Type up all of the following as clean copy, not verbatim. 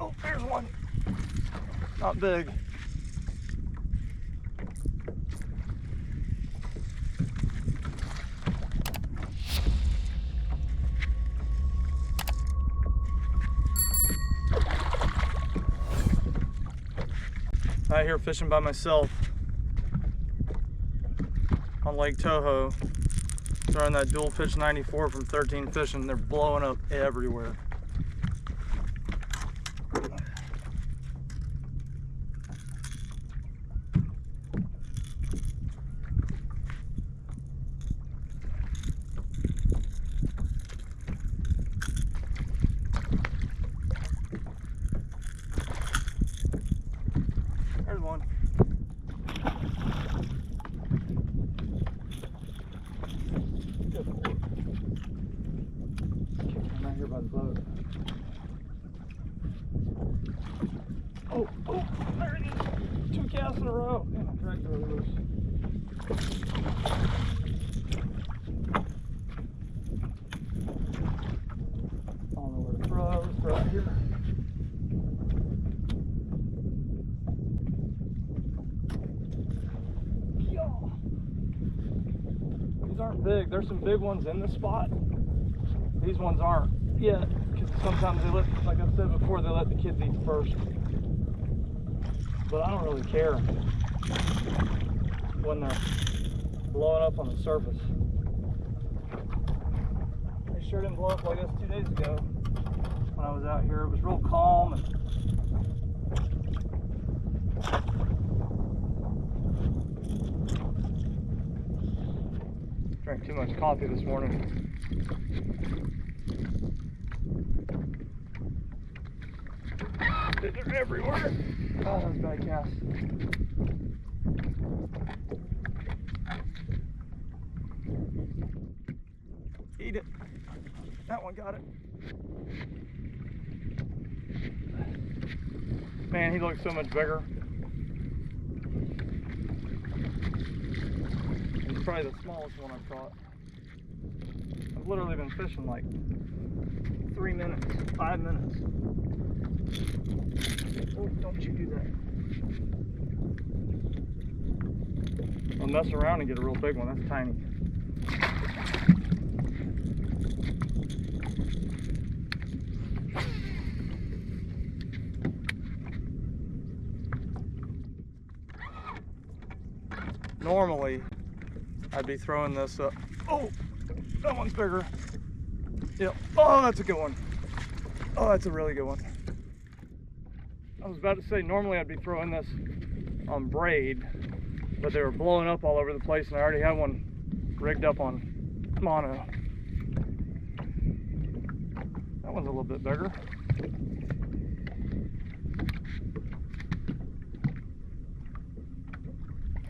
Oh, there's one. Not big. Out here fishing by myself on Lake Toho. Throwing that dual pitch 94 from 13 fishing. They're blowing up everywhere. There's one. I'm out here by the boat. Oh, there it is. 2 casts in a row. Man, my drag's really loose. I don't know where to throw. Let's throw it here. These aren't big. There's some big ones in this spot. These ones aren't yet, because sometimes they let, like I said before, they let the kids eat first. But I don't really care when they're blowing up on the surface. They sure didn't blow up like this 2 days ago when I was out here. It was real calm and drank too much coffee this morning. They're everywhere. Oh, that was a bad cast. Eat it. That one got it. Man, he looks so much bigger. He's probably the smallest one I've caught. I've literally been fishing like 3 minutes, 5 minutes. Oh, don't you do that. I'll mess around and get a real big one. That's tiny. Normally, I'd be throwing this up. Oh, that one's bigger. Yep. Oh, that's a good one. Oh, that's a really good one. I was about to say, normally I'd be throwing this on braid, but they were blowing up all over the place, and I already had one rigged up on mono. That one's a little bit bigger.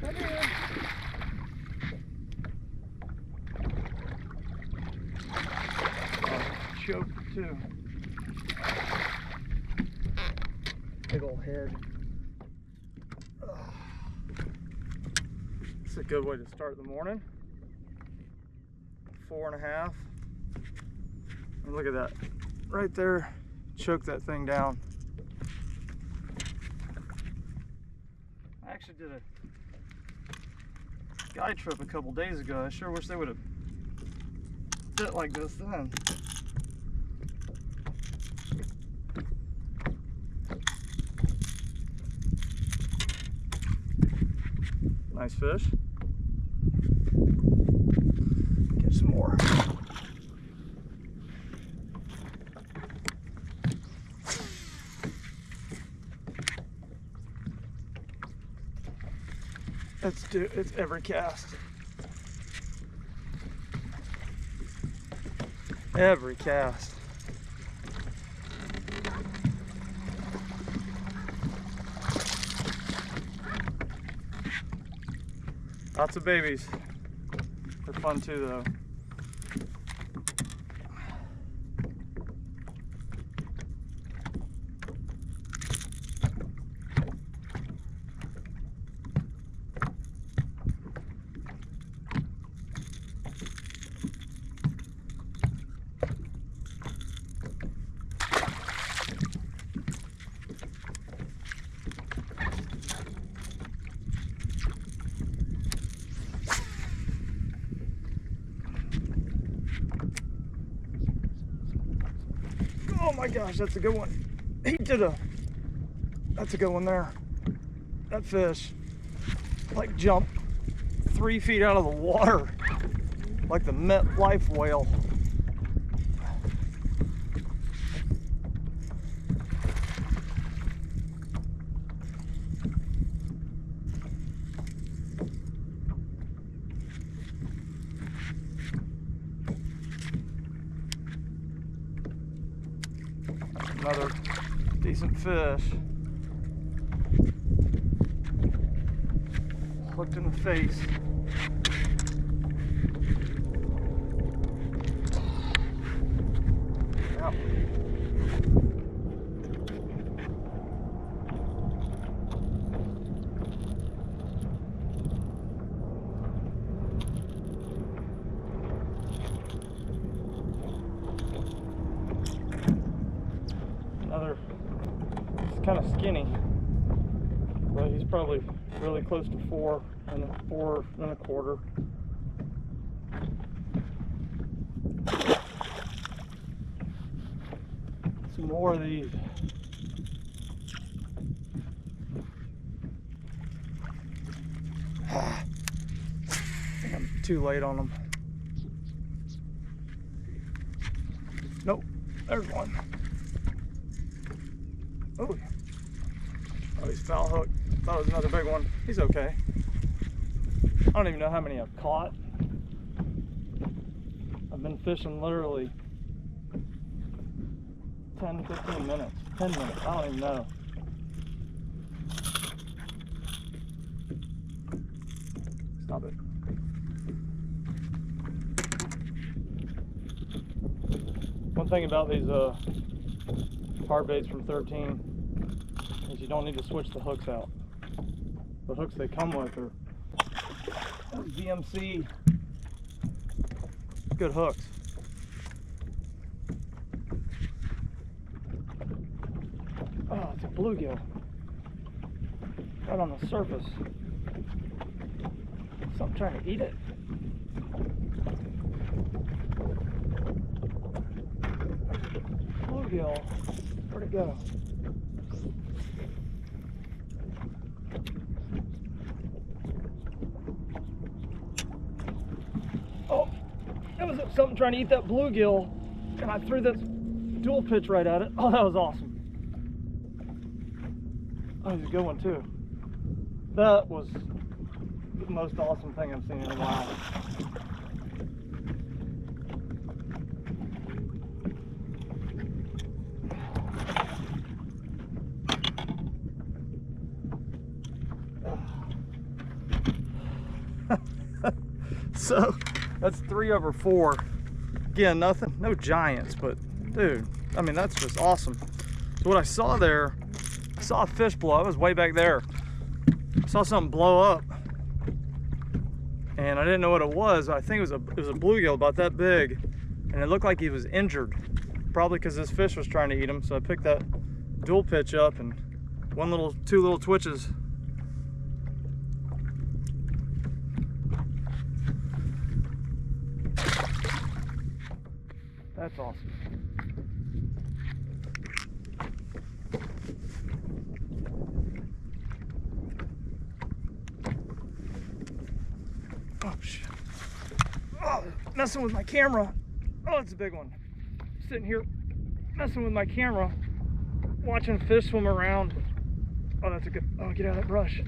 Come here. Oh, choked too. Big old head. It's a good way to start the morning. 4.5. And look at that. Right there. Choke that thing down. I actually did a guide trip a couple days ago. I sure wish they would have fit like this then. Nice fish. Get some more. It's every cast. Every cast. Lots of babies. They're fun too though. Oh my gosh, that's a good one. That's a good one there. That fish like jumped 3 feet out of the water like the Met Life whale. Another decent fish. Hooked in the face. Yep. Another, he's kind of skinny, but he's probably really close to 4 and 4 1/4. Some more of these. I think I'm too late on them. Nope, there's one. Oh, he's foul hooked. Thought it was another big one. He's okay. I don't even know how many I've caught. I've been fishing literally 10, 15 minutes. 10 minutes, I don't even know. Stop it. One thing about these hard baits from 13 is you don't need to switch the hooks out. The hooks they come with are VMC good hooks. Oh, it's a bluegill. Right on the surface. Something trying to eat it. Bluegill. Where'd it go? Oh, that was something trying to eat that bluegill, and I threw this dual pitch right at it. Oh, that was awesome. Oh, he's a good one too. That was the most awesome thing I've seen in a while. So that's 3 over 4. Again, nothing, no giants, but dude, I mean, that's just awesome. So what I saw there, I saw a fish blow. I was way back there. I saw something blow up, and I didn't know what it was. I think it was a bluegill about that big, and it looked like he was injured, probably because this fish was trying to eat him. So I picked that dual pitch up, and 2 little twitches. That's awesome. Oh shit. Oh, messing with my camera. Oh, it's a big one. Sitting here messing with my camera, watching fish swim around. Oh, that's a good, oh, get out of that brush.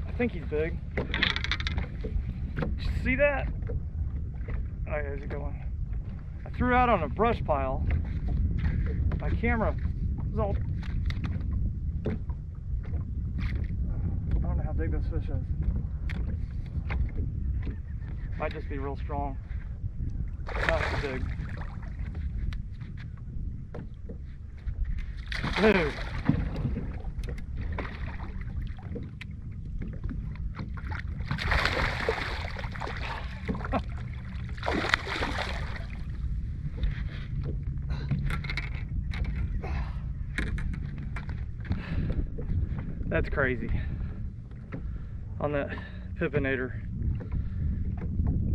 I think he's big. Did you see that? Oh, yeah, there's a good one. I threw out on a brush pile. My camera was all, I don't know how big this fish is. Might just be real strong. Not too big. Dude. That's crazy. On that Pippin8'r.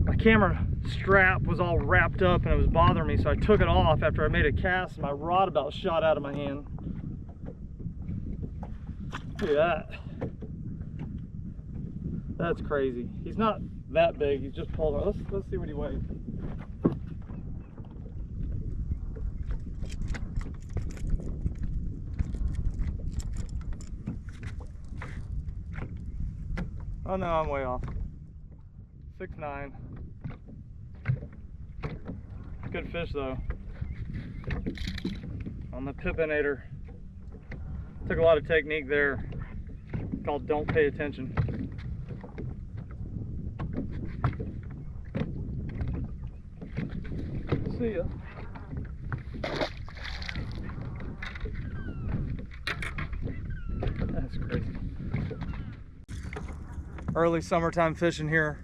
My camera strap was all wrapped up and it was bothering me, so I took it off after I made a cast and my rod about shot out of my hand. Look at that. That's crazy. He's not that big, he's just pulled. Let's see what he weighs. Oh no, I'm way off. 6'9". Good fish though. On the Pippin8'r. Took a lot of technique there. It's called don't pay attention. See ya. That's crazy. Early summertime fishing here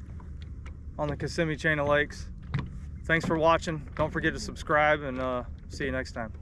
on the Kissimmee Chain of Lakes. Thanks for watching. Don't forget to subscribe and see you next time.